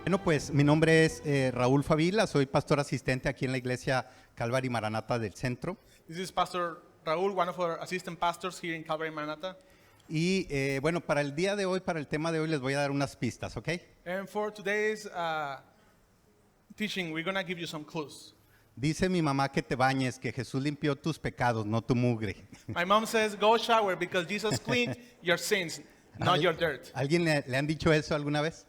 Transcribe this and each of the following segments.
Bueno, pues mi nombre es Raúl Favila, soy pastor asistente aquí en la iglesia Calvary Maranata del Centro. This is Pastor Raúl, one of our assistant pastors here in Calvary Maranatha. Y bueno, para el día de hoy, para el tema de hoy, les voy a dar unas pistas, ¿ok? And for today's teaching, we're going to give you some clues. Dice mi mamá que te bañes, que Jesús limpió tus pecados, no tu mugre. My mom says, go shower because Jesus cleaned your sins, not your dirt. ¿Alguien le han dicho eso alguna vez?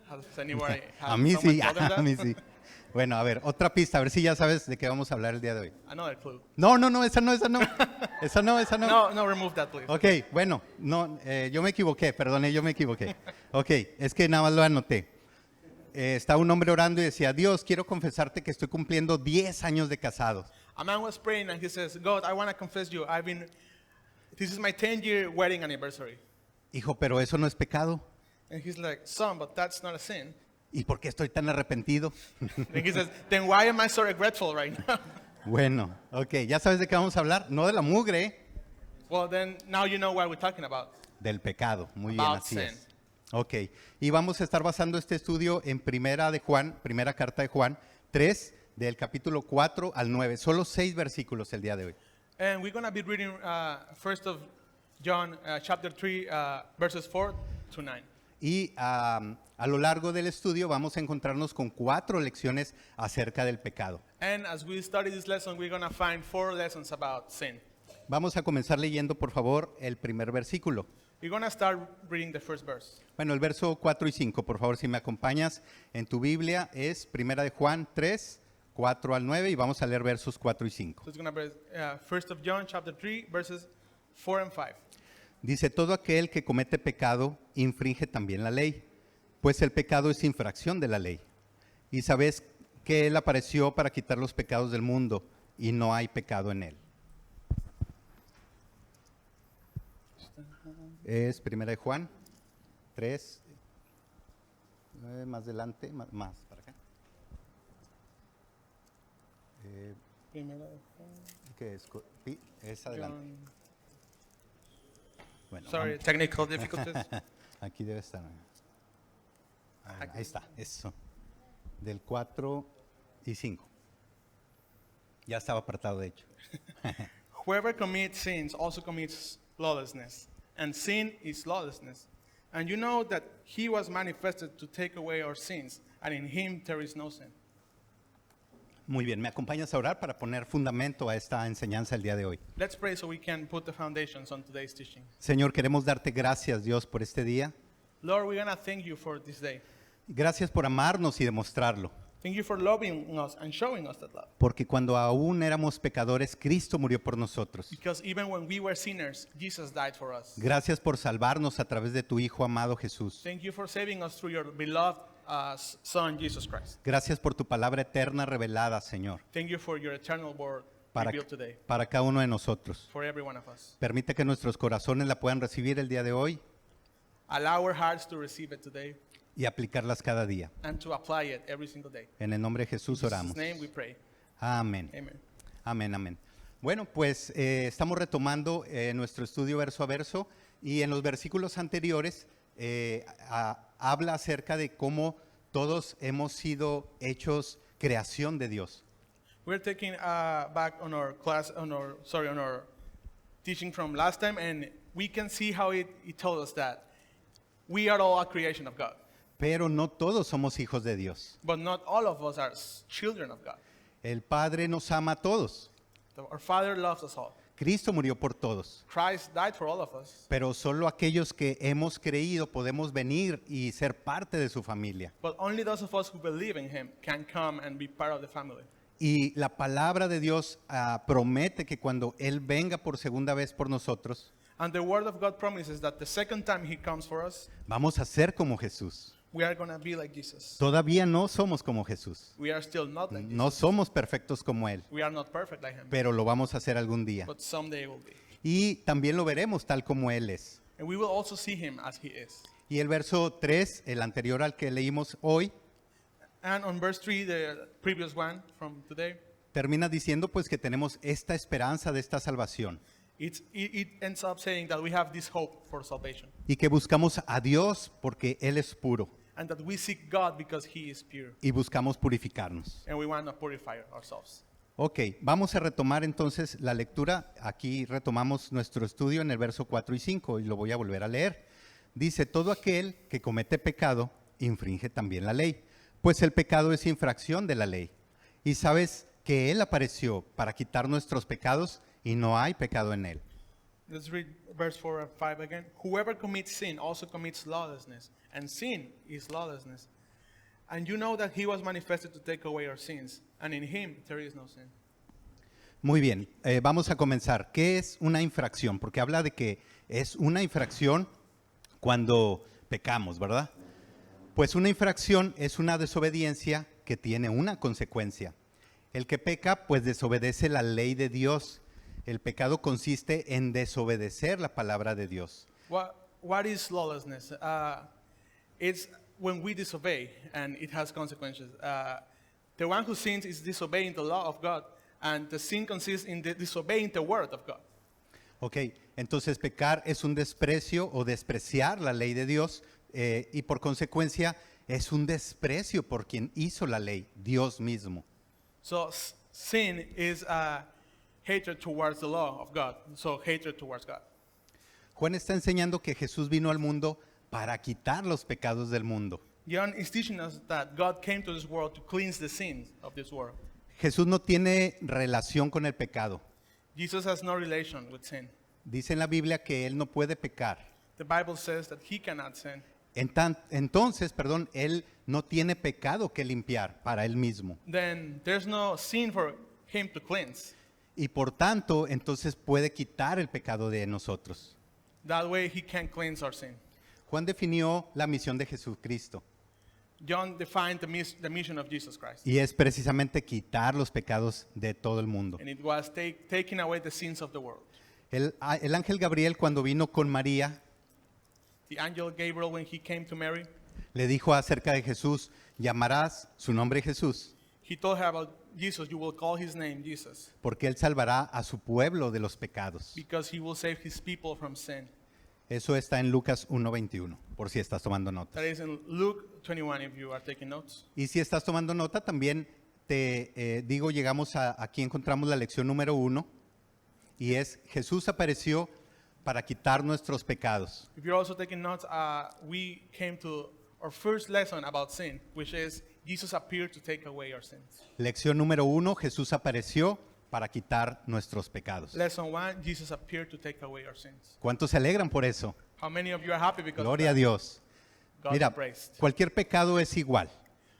Has anybody A mí someone sí, told them a that? mí sí. Bueno, a ver, otra pista, a ver si ya sabes de qué vamos a hablar el día de hoy. Another clue. No, esa no. Esa no. No, remove that, please. Ok, bueno, no, yo me equivoqué, perdone, yo me equivoqué. Ok, es que nada más lo anoté. Estaba un hombre orando y decía, Dios, quiero confesarte que estoy cumpliendo 10 años de casados. A man was praying and he says, God, I want to confess you. This is my 10-year wedding anniversary. Hijo, pero eso no es pecado. And he's like, son, but that's not a sin. ¿Y por qué estoy tan arrepentido? And he says, then why am I so regretful right now? Bueno, ok, ¿ya sabes de qué vamos a hablar? No de la mugre, Well, then now you know what we're talking about. del pecado. Muy bien, About así sin. es. Ok, y vamos a estar basando este estudio en primera carta de Juan 3, del capítulo 4 al 9. Solo 6 versículos el día de hoy. And we're going to be reading first of John chapter 3, verses 4 to 9. Y a lo largo del estudio vamos a encontrarnos con 4 lecciones acerca del pecado. And as we study this lesson, we're going to find 4 lessons about sin. Vamos a comenzar leyendo, por favor, el primer versículo. We're going to start reading the first verse. Bueno, el verso 4 y 5, por favor, si me acompañas en tu Biblia, es primera de Juan 3, 4 al 9, y vamos a leer versos 4 y 5. So it's going to be first of John chapter 3, verses 4 and 5. Dice, todo aquel que comete pecado infringe también la ley, pues el pecado es infracción de la ley. Y sabes que Él apareció para quitar los pecados del mundo, y no hay pecado en Él. Es primera de Juan 3, más adelante, más para acá. ¿Qué es? Es adelante. John. Bueno, Sorry, technical difficulties. aquí debe estar. Ahí está, eso. Del 4 y 5. Ya estaba apartado, de hecho. Whoever commits sins also commits lawlessness, and sin is lawlessness. And you know that he was manifested to take away our sins, and in him there is no sin. Muy bien, ¿me acompañas a orar para poner fundamento a esta enseñanza el día de hoy? Let's pray so we can put the foundations on today's teaching. Señor, queremos darte gracias, Dios, por este día. Lord, we're going to thank you for this day. Gracias por amarnos y demostrarlo. Thank you for loving us and showing us that love. Porque cuando aún éramos pecadores, Cristo murió por nosotros. Because even when we were sinners, Jesus died for us. Gracias por salvarnos a través de tu Hijo amado Jesús. Thank you for saving us through your beloved Son, Jesus Christ. Gracias por tu palabra eterna revelada, Señor, Thank you for your eternal word para revealed today cada uno de nosotros. for every one of us. Permite que nuestros corazones la puedan recibir el día de hoy Allow our hearts to receive it today y aplicarlas cada día. and to apply it every single day. En el nombre de Jesús In oramos. Jesus' name we pray. Amén. Amen. Amén, amén. Bueno, pues estamos retomando nuestro estudio verso a verso y en los versículos anteriores habla acerca de cómo todos hemos sido hechos creación de Dios. We're taking back on our class, on our teaching from last time, and we can see how it told us that we are all a creation of God. Pero no todos somos hijos de Dios. But not all of us are children of God. El Padre nos ama a todos. Our Father loves us all. Cristo murió por todos. Christ died for all of us. Pero solo aquellos que hemos creído podemos venir y ser parte de su familia. But only those of us who believe in Him can come and be part of the family. Y la palabra de Dios promete que cuando Él venga por segunda vez por nosotros, And the Word of God promises that the second time He comes for us, vamos a ser como Jesús. we are going to be like Jesus. Todavía no somos como Jesús. We are still not like No Jesus. somos perfectos como Él, We are not perfect like Him. pero lo vamos a hacer algún día. But someday we'll be. Y también lo veremos tal como Él es. And we will also see Him as He is. Y el verso 3, el anterior al que leímos hoy, And on verse 3, the previous one from today, termina diciendo pues que tenemos esta esperanza de esta salvación it ends up saying that we have this hope for salvation. y que buscamos a Dios porque Él es puro. and that we seek God because He is pure, y buscamos purificarnos. and we want to purify ourselves. Ok, vamos a retomar entonces la lectura. Aquí retomamos nuestro estudio en el verso 4 y 5 y lo voy a volver a leer. Dice, todo aquel que comete pecado infringe también la ley, pues el pecado es infracción de la ley. Y sabes que Él apareció para quitar nuestros pecados y no hay pecado en Él. Let's read verse 4 and 5 again. Whoever commits sin also commits lawlessness, and sin is lawlessness. And you know that He was manifested to take away our sins, and in Him there is no sin. Muy bien, vamos a comenzar. ¿Qué es una infracción? Porque habla de que es una infracción cuando pecamos, ¿verdad? Pues una infracción es una desobediencia que tiene una consecuencia. El que peca, pues desobedece la ley de Dios. El pecado consiste en desobedecer la palabra de Dios. What is lawlessness? It's when we disobey, and it has consequences. The one who sins is disobeying the law of God, and the sin consists in disobeying the word of God. Ok, entonces pecar es un desprecio o despreciar la ley de Dios y por consecuencia es un desprecio por quien hizo la ley, Dios mismo. So sin is hatred towards the law of God. So hatred towards God. Juan está enseñando que Jesús vino al mundo para quitar los pecados del mundo. John is teaching us that God came to this world to cleanse the sins of this world. Jesús no tiene relación con el pecado. Jesus has no relation with sin. Dice en la Biblia que Él no puede pecar. The Bible says that He cannot sin. Entonces, Él no tiene pecado que limpiar para Él mismo. Then there's no sin for Him to cleanse. Y por tanto, entonces puede quitar el pecado de nosotros. That way He can cleanse our sin. Juan definió la misión de Jesucristo John defined the mission of Jesus Christ. y es precisamente quitar los pecados de todo el mundo. And it was taking away the sins of the world. El ángel Gabriel, cuando vino con María, The angel Gabriel, when he came to Mary, le dijo acerca de Jesús, llamarás su nombre Jesús, he told her about Jesus. You will call His name Jesus, porque Él salvará a su pueblo de los pecados. because He will save His people from sin. Eso está en Lucas 1:21, por si estás tomando That notas. is in Luke 21, if you are taking notes. Y si estás tomando nota, también te digo, aquí encontramos la lección número 1, y es Jesús apareció para quitar nuestros pecados. If you're also taking notes, we came to our first lesson about sin, which is Jesus appeared to take away our sins. Lección número 1, Jesús apareció para quitar nuestros pecados. Lesson 1, Jesus appeared to take away our sins. ¿Cuántos se alegran por eso? How many of you are happy because Gloria a of that? Dios. God Mira, be praised. cualquier pecado es igual.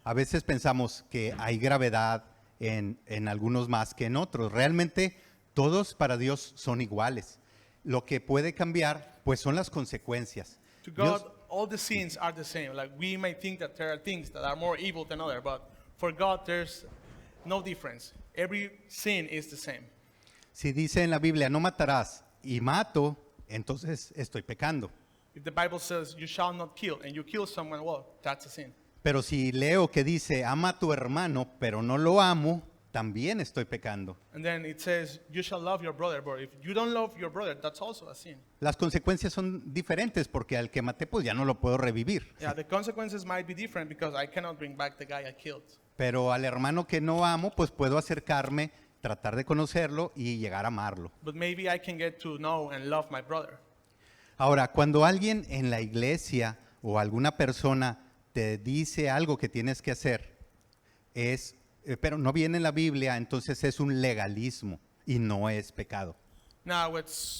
A veces pensamos que hay gravedad en algunos más que en otros. Realmente todos para Dios son iguales. Lo que puede cambiar, pues son las consecuencias. To Dios- God, all the sins are the same. Like we may think that there are things that are more evil than others, but for God, there's no difference. Every sin is the same. si dice en la Biblia, no matarás, y mato, entonces estoy pecando. If the Bible says you shall not kill and you kill someone, well, that's a sin. Pero si leo que dice, ama a tu hermano, pero no lo amo, también estoy pecando. And then it says you shall love your brother, but if you don't love your brother, that's also a sin. Las consecuencias son diferentes porque al que maté pues ya no lo puedo revivir. Yeah, the consequences might be different because I cannot bring back the guy I killed. Pero al hermano que no amo pues puedo acercarme, tratar de conocerlo y llegar a amarlo. But maybe I can get to know and love my brother. Ahora, cuando alguien en la iglesia o alguna persona te dice algo que tienes que hacer, pero no viene en la Biblia, entonces es un legalismo y no es pecado. Now,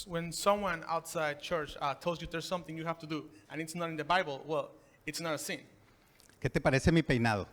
when someone outside church tells you there's something you have to do and it's not in the Bible, well, it's not a sin. ¿Qué te parece mi peinado?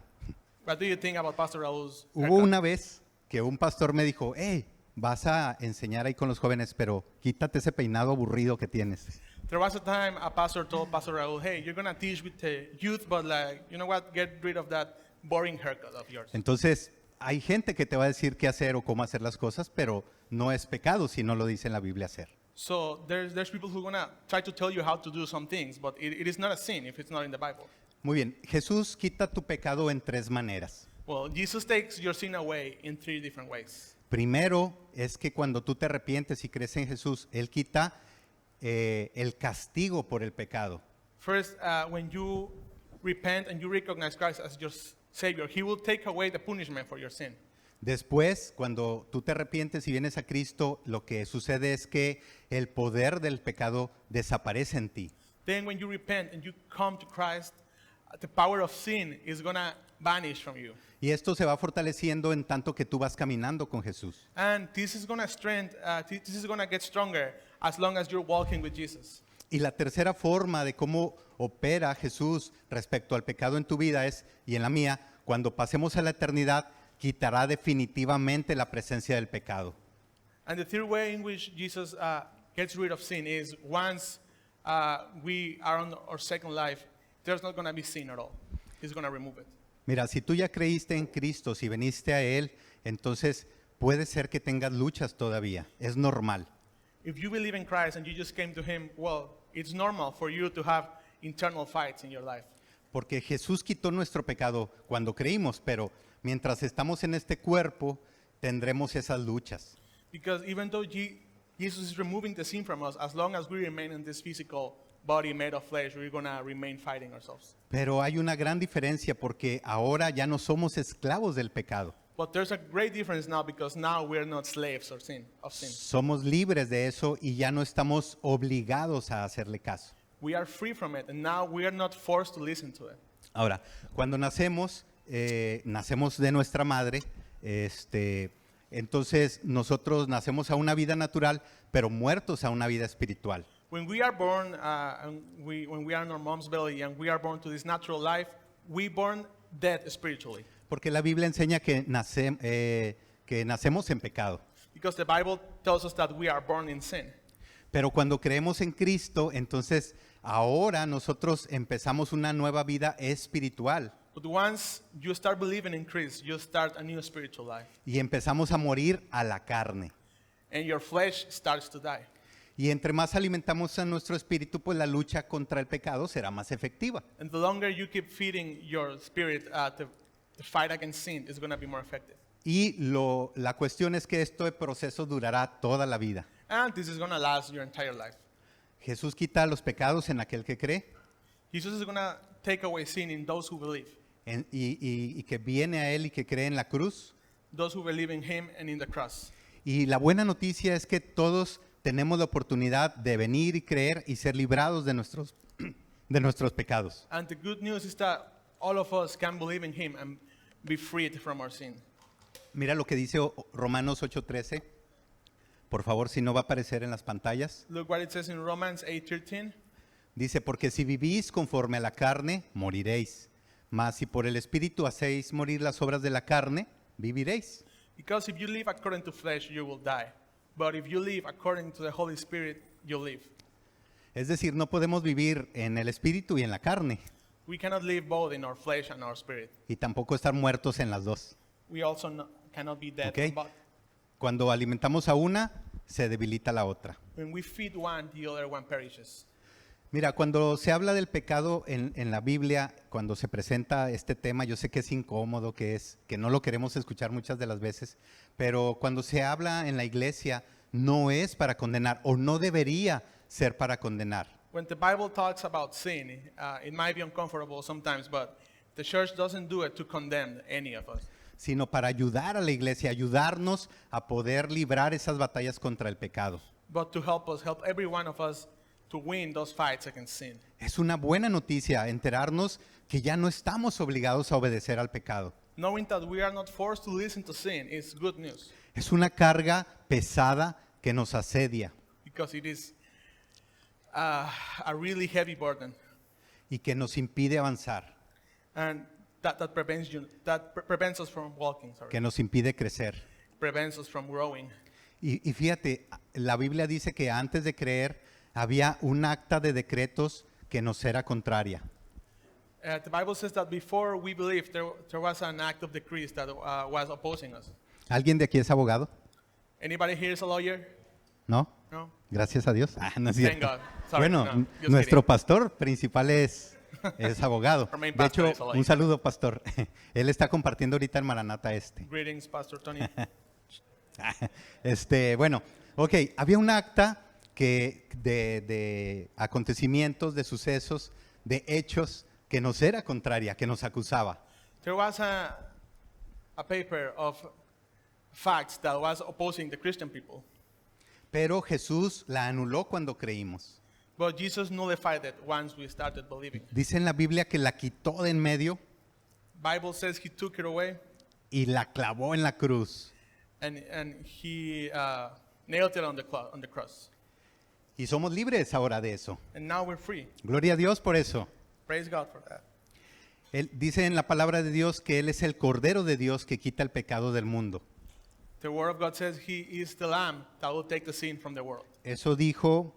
What do you think about Pastor Raul's Hubo haircut? una vez que un pastor me dijo, hey, vas a enseñar ahí con los jóvenes, pero quítate ese peinado aburrido que tienes. There was a time a pastor told Pastor Raul, hey, you're going to teach with the youth, but like, you know what, get rid of that boring haircut of yours. Entonces, hay gente que te va a decir qué hacer o cómo hacer las cosas, pero no es pecado si no lo dice en la Biblia hacer. So there's people who are going to try to tell you how to do some things, but it is not a sin if it's not in the Bible. Muy bien, Jesús quita tu pecado en 3 maneras. Well, Jesus takes your sin away in 3 different ways. Primero es que cuando tú te arrepientes y crees en Jesús, Él quita el castigo por el pecado. First, when you repent and you recognize Christ as your Savior, He will take away the punishment for your sin. Después, cuando tú te arrepientes y vienes a Cristo, lo que sucede es que el poder del pecado desaparece en ti. Then when you repent and you come to Christ, the power of sin is going to vanish from you. Y esto se va fortaleciendo en tanto que tú vas caminando con Jesús. And this is going to this is going to get stronger as long as you're walking with Jesus. Y la tercera forma de cómo opera Jesús respecto al pecado en tu vida es, y en la mía, cuando pasemos a la eternidad, quitará definitivamente la presencia del pecado. And the third way in which Jesus gets rid of sin is once we are on our second life, there's not going to be sin at all. He's going to remove it. Mira, si tú ya creíste en Cristo, si viniste a Él, entonces puede ser que tengas luchas todavía. Es normal. If you believe in Christ and you just came to Him, well, it's normal for you to have internal fights in your life. Porque Jesús quitó nuestro pecado cuando creímos, pero mientras estamos en este cuerpo, tendremos esas luchas. Because even though Jesus is removing the sin from us, as long as we remain in this physical body made of flesh, we're going to remain fighting ourselves. Pero hay una gran diferencia porque ahora ya no somos esclavos del pecado. But there's a great difference now because now we're not slaves of sin. Somos libres de eso y ya no estamos obligados a hacerle caso. We are free from it, and now we are not forced to listen to it. Ahora, cuando nacemos de nuestra madre, entonces nosotros nacemos a una vida natural, pero muertos a una vida espiritual. When we are born, when we are in our mom's belly and we are born to this natural life, we born dead spiritually. Porque la Biblia enseña que nacemos en pecado. Because the Bible tells us that we are born in sin. Pero cuando creemos en Cristo, entonces ahora nosotros empezamos una nueva vida espiritual. But once you start believing in Christ, you start a new spiritual life. Y empezamos a morir a la carne. And your flesh starts to die. Y entre más alimentamos a nuestro espíritu, pues la lucha contra el pecado será más efectiva. And the longer you keep feeding your spirit, the fight against sin is going to be more effective. Y la cuestión es que este proceso durará toda la vida. And this is going to last your entire life. Jesús quita los pecados en aquel que cree Jesus is going to take away sin in those who believe. y que viene a Él y que cree en la cruz. Those who believe in Him and in the cross. Y la buena noticia es que todos tenemos la oportunidad de venir y creer y ser librados de nuestros pecados. And the good news is that all of us can believe in Him and be freed from our sin. Mira lo que dice Romanos 8:13. Por favor, si no va a aparecer en las pantallas. Look what it says in Romans 8:13. Dice, porque si vivís conforme a la carne, moriréis. Mas si por el Espíritu hacéis morir las obras de la carne, viviréis. Because if you live according to flesh, you will die. But if you live according to the Holy Spirit, you'll live. Es decir, no podemos vivir en el Espíritu y en la carne. We cannot live both in our flesh and our spirit. Y tampoco estar muertos en las dos. We also cannot be dead. Okay. But Cuando alimentamos a una, se debilita la otra. when we feed one, the other one perishes. Mira, cuando se habla del pecado en la Biblia, cuando se presenta este tema, yo sé que es incómodo, que no lo queremos escuchar muchas de las veces, pero cuando se habla en la iglesia, no es para condenar o no debería ser para condenar. When the Bible talks about sin, it might be uncomfortable sometimes, but the church doesn't do it to condemn any of us. Sino para ayudar a la iglesia, ayudarnos a poder librar esas batallas contra el pecado. But to help us, help every one of us to win those fights against sin. Es una buena noticia enterarnos que ya no estamos obligados a obedecer al pecado. Knowing that we are not forced to listen to sin is good news, Es una carga pesada que nos asedia because it is a really heavy burden, y que nos impide avanzar, and that prevents us from walking. que nos impide crecer. Prevents us from growing. Y fíjate, la Biblia dice que antes de creer había un acta de decretos que nos era contraria. The Bible says that before we believed, there was an act of decrees that was opposing us. ¿Alguien de aquí es abogado? Anybody here is a lawyer? ¿No? No? Gracias a Dios. No es Thank cierto. God. Sorry, Bueno, no, just nuestro kidding. pastor principal es abogado. Our main De pastor hecho, is a lawyer. un saludo, pastor. Él está compartiendo ahorita en Maranata este. Greetings, Pastor Tony. Bueno, ok, había un acta que de acontecimientos, de sucesos, de hechos que nos era contraria, que nos acusaba. There was a paper of facts that was opposing the Christian people. Pero Jesús la anuló cuando creímos. But Jesus nullified it once we started believing. Dice en la Biblia que la quitó de en medio Bible says he took it away y la clavó en la cruz. and he nailed it on the cross. Y somos libres ahora de eso. And now we're free. Gloria a Dios por eso. Praise God for that. Él dice en la palabra de Dios que Él es el Cordero de Dios que quita el pecado del mundo. The word of God says he is the lamb that will take the sin from the world. Eso dijo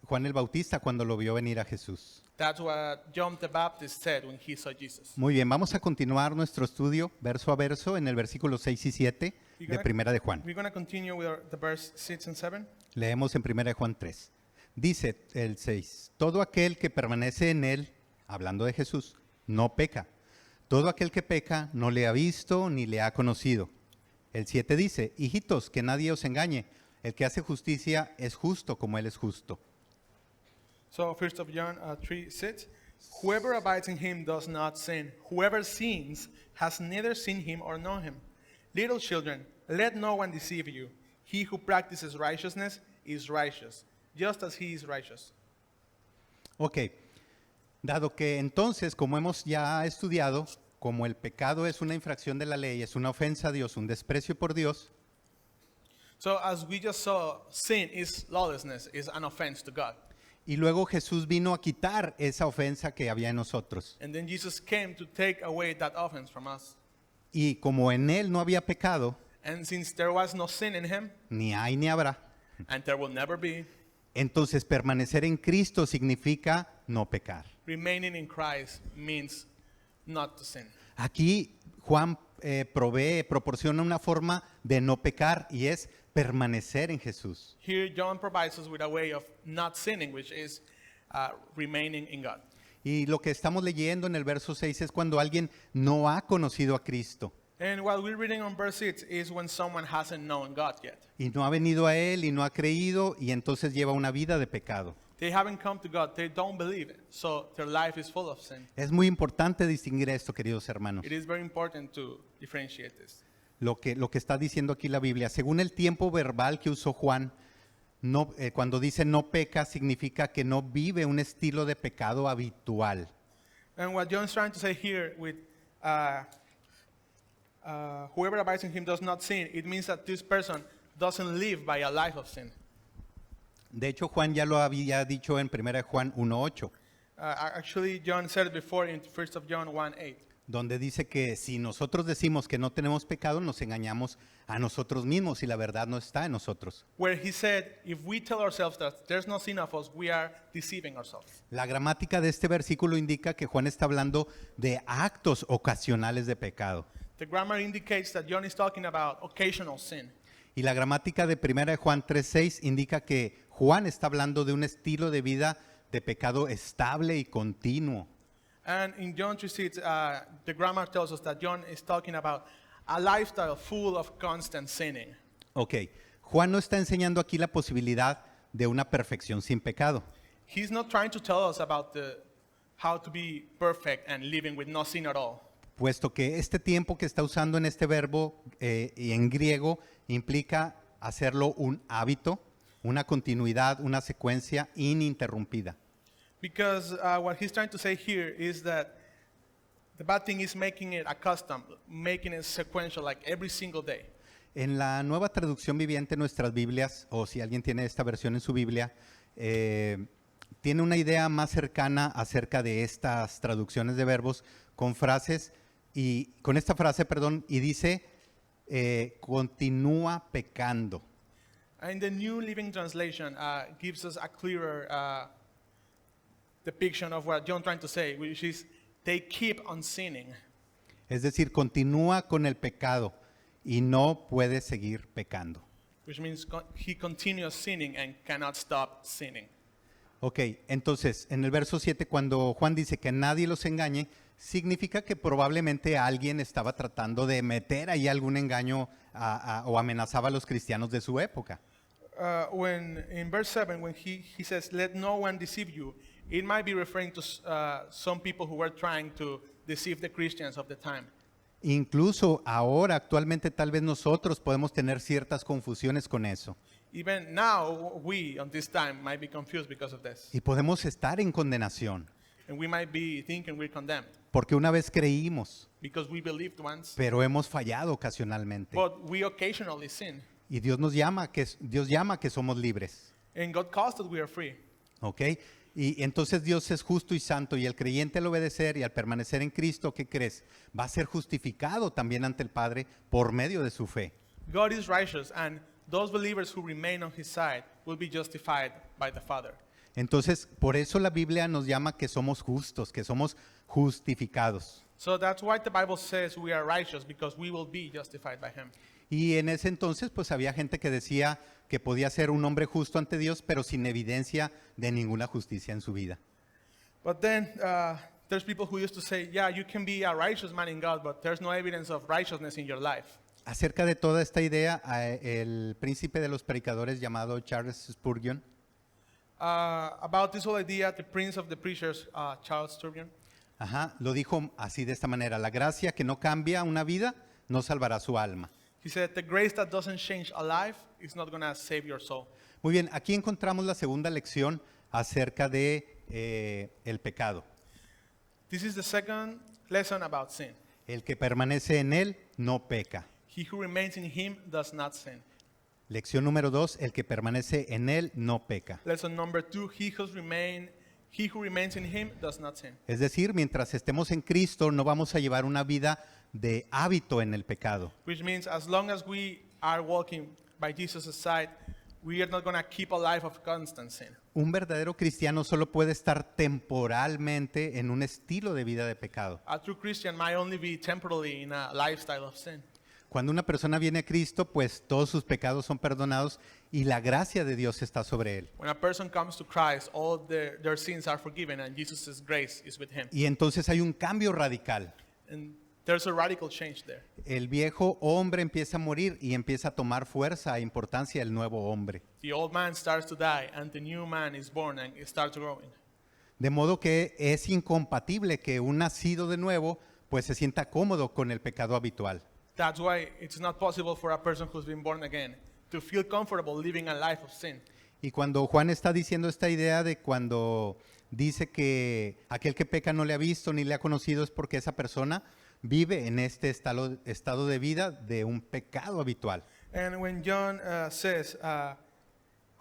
Juan el Bautista cuando lo vio venir a Jesús. That's what John the Baptist said when he saw Jesus. Muy bien, vamos a continuar nuestro estudio verso a verso en el versículo 6 y 7 de Primera de Juan. We're going to continue with the verse 6 and 7. Leemos en Primera de Juan 3. Dice el 6, todo aquel que permanece en Él, hablando de Jesús, no peca. Todo aquel que peca no le ha visto ni le ha conocido. El 7 dice, hijitos, que nadie os engañe. El que hace justicia es justo como Él es justo. So 1 John 3:6, whoever abides in him does not sin. Whoever sins has neither seen him or known him. Little children, let no one deceive you. He who practices righteousness is righteous, just as he is righteous. Ok, dado que entonces, como hemos ya estudiado, como el pecado es una infracción de la ley, es una ofensa a Dios, un desprecio por Dios, So as we just saw, sin is lawlessness, is an offense to God. y luego Jesús vino a quitar esa ofensa que había en nosotros. And then Jesus came to take away that offense from us. Y como en Él no había pecado, And since there was no sin in him, ni hay ni habrá, and there will never be, entonces permanecer en Cristo significa no pecar. remaining in Christ means not to sin. Aquí Juan proporciona una forma de no pecar y es permanecer en Jesús. Here, John provides us with a way of not sinning, which is remaining in God. Y lo que estamos leyendo en el verso 6 es cuando alguien no ha conocido a Cristo And what we're reading on verse 6 is when someone hasn't known God yet. y no ha venido a Él y no ha creído y entonces lleva una vida de pecado. They haven't come to God, they don't believe it, so their life is full of sin. Es muy importante distinguir esto, queridos hermanos. It is very important to differentiate this. Lo que está diciendo aquí la Biblia. Según el tiempo verbal que usó Juan, cuando dice no peca, significa que no vive un estilo de pecado habitual. And what John's trying to say here with whoever abides in him does not sin, it means that this person doesn't live by a life of sin. De hecho, Juan ya lo había dicho en 1 Juan 1:8, Actually, John said it before in 1 John 1:8. donde dice que si nosotros decimos que no tenemos pecado, nos engañamos a nosotros mismos y la verdad no está en nosotros. Where he said, if we tell ourselves that there's no sin of us, we are deceiving ourselves. La gramática de este versículo indica que Juan está hablando de actos ocasionales de pecado. The grammar indicates that John is talking about occasional sin. Y la gramática de 1 Juan 3:6 indica que Juan está hablando de un estilo de vida de pecado estable y continuo. And in John 3:6, the grammar tells us that John is talking about a lifestyle full of constant sinning. Ok, Juan no está enseñando aquí la posibilidad de una perfección sin pecado. He's not trying to tell us about how to be perfect and living with no sin at all. Puesto que este tiempo que está usando en este verbo y en griego implica hacerlo un hábito, una continuidad, una secuencia ininterrumpida. Because what he's trying to say here is that the bad thing is making it a custom, making it sequential, like every single day. En la nueva traducción viviente en nuestras Biblias, o si alguien tiene esta versión en su Biblia, tiene una idea más cercana acerca de estas traducciones de verbos con frases, y con esta frase, perdón, y dice, continúa pecando. And the New Living Translation gives us a clearer depiction of what John's trying to say, which is they keep on sinning. Es decir, continúa con el pecado y no puede seguir pecando. Which means he continues sinning and cannot stop sinning. Ok, entonces, en el verso 7, cuando Juan dice que nadie los engañe, significa que probablemente alguien estaba tratando de meter ahí algún engaño o amenazaba a los cristianos de su época. When in verse 7, when he says, let no one deceive you, It might be referring to some people who were trying to deceive the Christians of the time. Incluso ahora, actualmente, tal vez nosotros podemos tener ciertas confusiones con eso. Even now, we on this time might be confused because of this. Y podemos estar en condenación, And we might be thinking we're condemned porque una vez creímos, because we believed once, pero hemos fallado ocasionalmente. but we occasionally sin. Y Dios llama que somos libres, And God calls that we are free. ¿ok? Y entonces Dios es justo y santo, y el creyente al obedecer y al permanecer en Cristo, ¿qué crees? Va a ser justificado también ante el Padre por medio de su fe. God is righteous, and those believers who remain on his side will be justified by the Father. Entonces, por eso la Biblia nos llama que somos justos, que somos justificados. So that's why the Bible says we are righteous, because we will be justified by him. Y en ese entonces, pues había gente que decía que podía ser un hombre justo ante Dios, pero sin evidencia de ninguna justicia en su vida. But then there's people who used to say, yeah, you can be a righteous man in God, but there's no evidence of righteousness in your life. Acerca de toda esta idea, el príncipe de los predicadores llamado Charles Spurgeon, About this whole idea, the prince of the preachers, Charles Spurgeon, lo dijo así de esta manera: la gracia que no cambia una vida no salvará su alma. he said, the grace that doesn't change a life is not going to save your soul. Muy bien, aquí encontramos la segunda lección acerca de el pecado. This is the second lesson about sin. El que permanece en él no peca. He who remains in him does not sin. Lección número 2, el que permanece en él no peca. Lesson number 2, he who remains in him does not sin. Es decir, mientras estemos en Cristo no vamos a llevar una vida de hábito en el pecado. Which means as long as we are walking by Jesus' side, we are not going to keep a life of constant sin. Un verdadero cristiano solo puede estar temporalmente en un estilo de vida de pecado. A true Christian might only be temporarily in a lifestyle of sin. Cuando una persona viene a Cristo, pues todos sus pecados son perdonados y la gracia de Dios está sobre él. When a person comes to Christ, all their sins are forgiven and Jesus' grace is with him. Y entonces hay un cambio radical. And there's a radical change there. El viejo hombre empieza a morir y empieza a tomar fuerza e importancia el nuevo hombre. The old man starts to die and the new man is born and it starts growing. De modo que es incompatible que un nacido de nuevo pues se sienta cómodo con el pecado habitual. That's why it's not possible for a person who's been born again to feel comfortable living a life of sin. Y cuando Juan está diciendo esta idea de cuando dice que aquel que peca no le ha visto ni le ha conocido, es porque esa persona vive en este estado de vida de un pecado habitual. And when John says,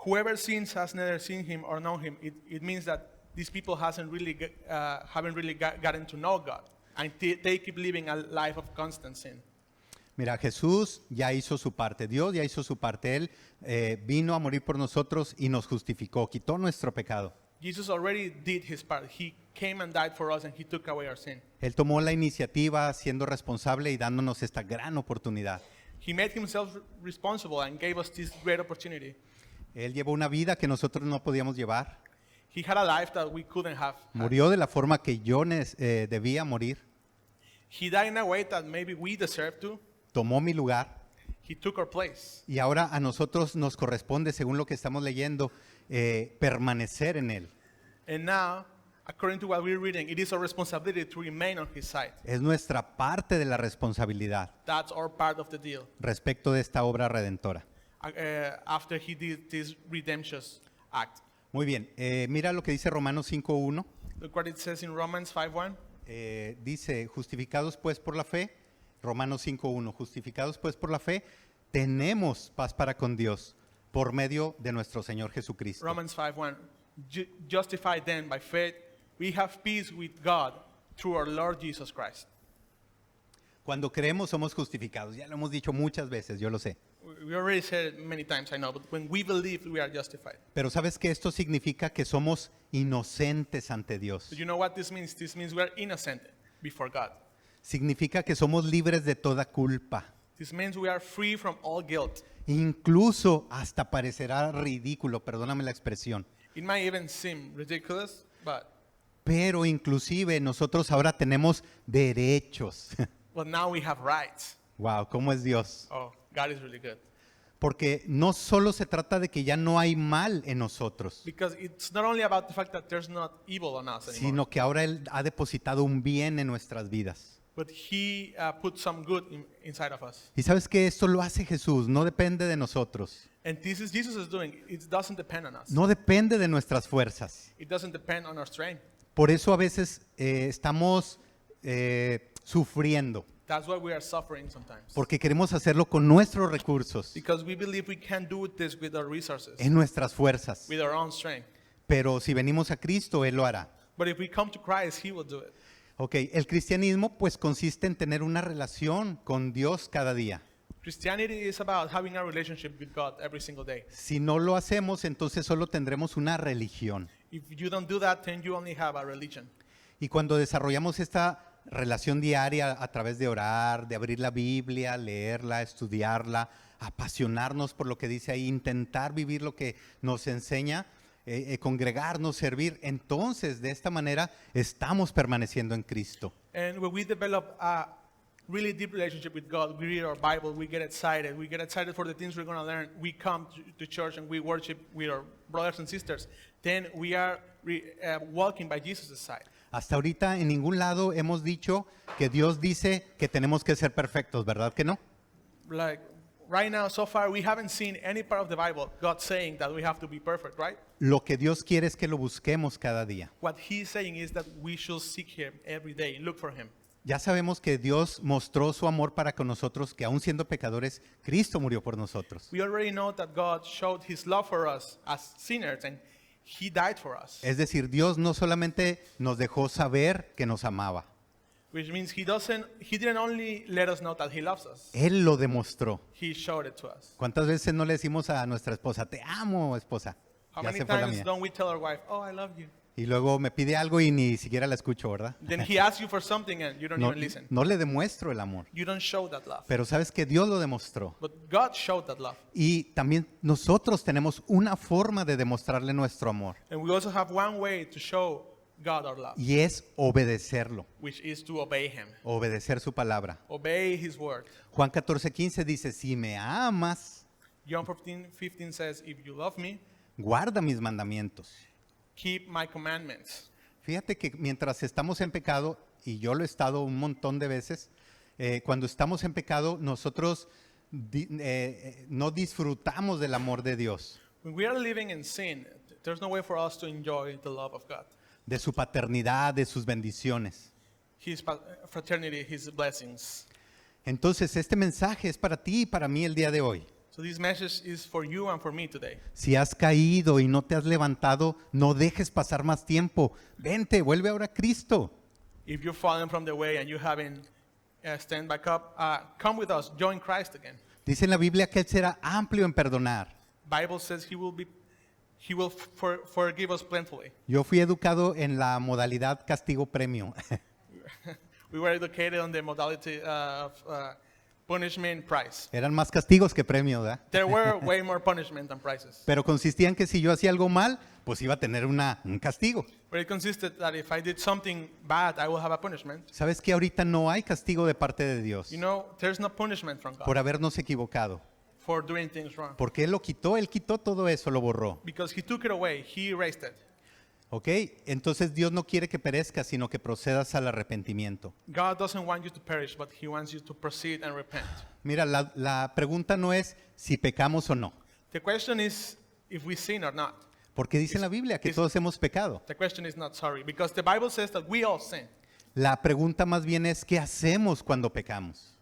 whoever sins has neither seen him or known him, it means that these people haven't really gotten to know God. And they keep living a life of constant sin. Mira, Jesús ya hizo su parte, Dios ya hizo su parte, Él vino a morir por nosotros y nos justificó, quitó nuestro pecado. Jesus already did his part. He came and died for us and he took away our sin. Él tomó la iniciativa siendo responsable y dándonos esta gran oportunidad. He made himself responsible and gave us this great opportunity. Él llevó una vida que nosotros no podíamos llevar. He had a life that we couldn't have. Murió de la forma que yo debía morir. He died in a way that maybe we deserve to. Tomó mi lugar. He took our place. Y ahora a nosotros nos corresponde, según lo que estamos leyendo, permanecer en Él. And now, according to what we're reading, it is our responsibility to remain on his side. Es nuestra parte de la responsabilidad That's our part of the deal. respecto de esta obra redentora. After he did this redemption act. Muy bien, mira lo que dice Romanos 5.1. Look what it says in Romans 5:1. Dice, justificados pues por la fe, Romanos 5.1, justificados pues por la fe, tenemos paz para con Dios por medio de nuestro Señor Jesucristo. Romans 5:1. Justified then by faith, we have peace with God through our Lord Jesus Christ. Cuando creemos somos justificados, ya lo hemos dicho muchas veces, yo lo sé. We already said it many times, I know, but when we believe, we are justified. Pero ¿sabes que esto significa que somos inocentes ante Dios? So you know what this means? This means we are innocent before God. Significa que somos libres de toda culpa. This means we are free from all guilt. Incluso hasta parecerá ridículo, perdóname la expresión. It might even seem ridiculous, but Pero inclusive nosotros ahora tenemos derechos. now we have rights. Wow, ¿cómo es Dios? Oh, God is really good. Porque no solo se trata de que ya no hay mal en nosotros, Because it's not only about the fact that there's not evil on us anymore, sino que ahora Él ha depositado un bien en nuestras vidas. but He put some good inside of us. Y sabes que esto lo hace Jesús, no depende de nosotros, And this is Jesus is doing. It doesn't depend on us. no depende de nuestras fuerzas. It doesn't depend on our strength. Por eso a veces estamos sufriendo, That's why we are suffering sometimes. porque queremos hacerlo con nuestros recursos, Because we believe we can't do this with our resources, en nuestras fuerzas. with our own strength. Pero si venimos a Cristo, Él lo hará. But if we come to Christ, He will do it. Ok, el cristianismo pues consiste en tener una relación con Dios cada día. Christianity is about having a relationship with God every single day. Si no lo hacemos, entonces solo tendremos una religión. If you don't do that, then you only have a religion. Y cuando desarrollamos esta relación diaria a través de orar, de abrir la Biblia, leerla, estudiarla, apasionarnos por lo que dice ahí, intentar vivir lo que nos enseña, congregarnos, servir, entonces de esta manera estamos permaneciendo en Cristo. And when we develop a really deep relationship with God, we read our Bible, we get excited. We get excited for the things we're going to learn. We come to church and we worship with our brothers and sisters. Then we are walking by Jesus' side. Hasta ahorita en ningún lado hemos dicho que Dios dice que tenemos que ser perfectos, ¿verdad que no? Like right now, so far, we haven't seen any part of the Bible God saying that we have to be perfect, right? Lo que Dios quiere es que lo busquemos cada día. What He's saying is that we should seek Him every day, look for Him. Ya sabemos que Dios mostró su amor para con nosotros, que aún siendo pecadores, Cristo murió por nosotros. We already know that God showed His love for us as sinners, and He died for us. Es decir, Dios no solamente nos dejó saber que nos amaba, Which means He didn't only let us know that He loves us. Él lo demostró. He showed it to us. ¿Cuántas veces no le decimos a nuestra esposa, te amo, esposa? How Ya many se fue la times mía. don't we tell our wife, "Oh, I love you"? Y luego me pide algo y ni siquiera la escucho, ¿verdad? Then He asks you for something and you don't No, even listen. no le demuestro el amor, You don't show that love. pero sabes que Dios lo demostró. But God showed that love. Y también nosotros tenemos una forma de demostrarle nuestro amor, And we also have one way to show God our love, y es obedecerlo, which is to obey Him. obedecer su palabra. Obey His word. Juan 14:15 dice, si me amas, John 15 says, "If you love me, guarda mis mandamientos. keep my commandments." Fíjate que mientras estamos en pecado, y yo lo he estado un montón de veces, cuando estamos en pecado, nosotros no disfrutamos del amor de Dios, When we are living in sin, there's no way for us to enjoy the love of God, de su paternidad, de sus bendiciones. His fraternity, His blessings. Entonces, este mensaje es para ti y para mí el día de hoy. So this message is for you and for me today. Si has caído y no te has levantado, no dejes pasar más tiempo. Vente, vuelve ahora a Cristo. If you've fallen from the way and you haven't stand back up, come with us, join Christ again. Dice en la Biblia que Él será amplio en perdonar. Bible says He will forgive us plentifully. Yo fui educado en la modalidad castigo-premio. We were educated on the modality of punishment prize. Eran más castigos que premios, ¿verdad? There were way more punishment than prizes. Pero consistía en que si yo hacía algo mal, pues iba a tener un castigo. But it consisted that if I did something bad, I will have a punishment. ¿Sabes que ahorita no hay castigo de parte de Dios You know, there's no punishment from por God habernos equivocado? for doing things wrong. Porque Él lo quitó, Él quitó todo eso, lo borró. Because He took it away, He erased it. ¿Ok? Entonces Dios no quiere que perezcas, sino que procedas al arrepentimiento. God doesn't want you to perish, but He wants you to proceed and repent. Mira, la pregunta no es si pecamos o no. The question is if we sin or not. Porque dice en la Biblia que is- todos hemos pecado. The question is not sorry, because the Bible says that we all sin. La pregunta más bien es ¿qué hacemos cuando pecamos?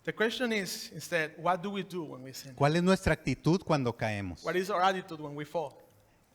The question is instead, what do we do when we sin? ¿Cuál es nuestra actitud cuando caemos? What is our attitude when we fall?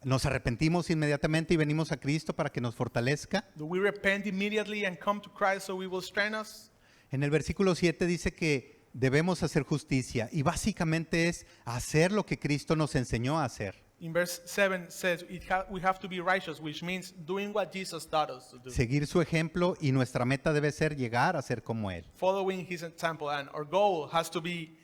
¿Nos arrepentimos inmediatamente y venimos a Cristo para que nos fortalezca? Do we repent immediately and come to Christ so we will strengthen us? En el versículo 7 dice que debemos hacer justicia y básicamente es hacer lo que Cristo nos enseñó a hacer. In verse 7 says we have to be righteous, which means doing what Jesus taught us to do. Seguir su ejemplo y nuestra meta debe ser llegar a ser como Él. Following His example, and our goal has to be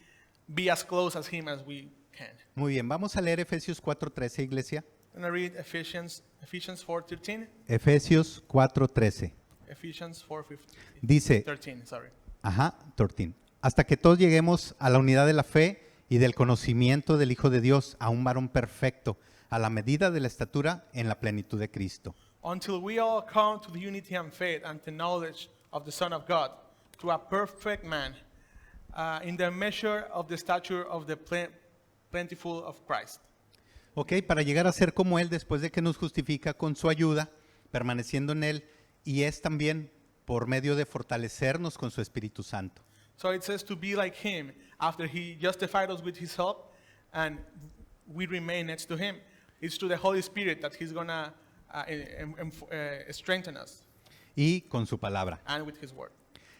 as close as Him as we can. Muy bien, vamos a leer Efesios 4:13, iglesia. I'm going to read Ephesians 4:13. Efesios 4:13. Ephesians 4:13. Dice, 13, sorry. 13. Hasta que todos lleguemos a la unidad de la fe y del conocimiento del Hijo de Dios a un varón perfecto, a la medida de la estatura en la plenitud de Cristo. until we all come to the unity and faith and the knowledge of the Son of God, to a perfect man, in the measure of the stature of the plentiful of Christ. Ok, para llegar a ser como Él después de que nos justifica con su ayuda, permaneciendo en Él, y es también por medio de fortalecernos con su Espíritu Santo. So it says to be like him after he justified us with his help and we remain next to him. It's through the Holy Spirit that he's going to strengthen us Y con su palabra. and with his word.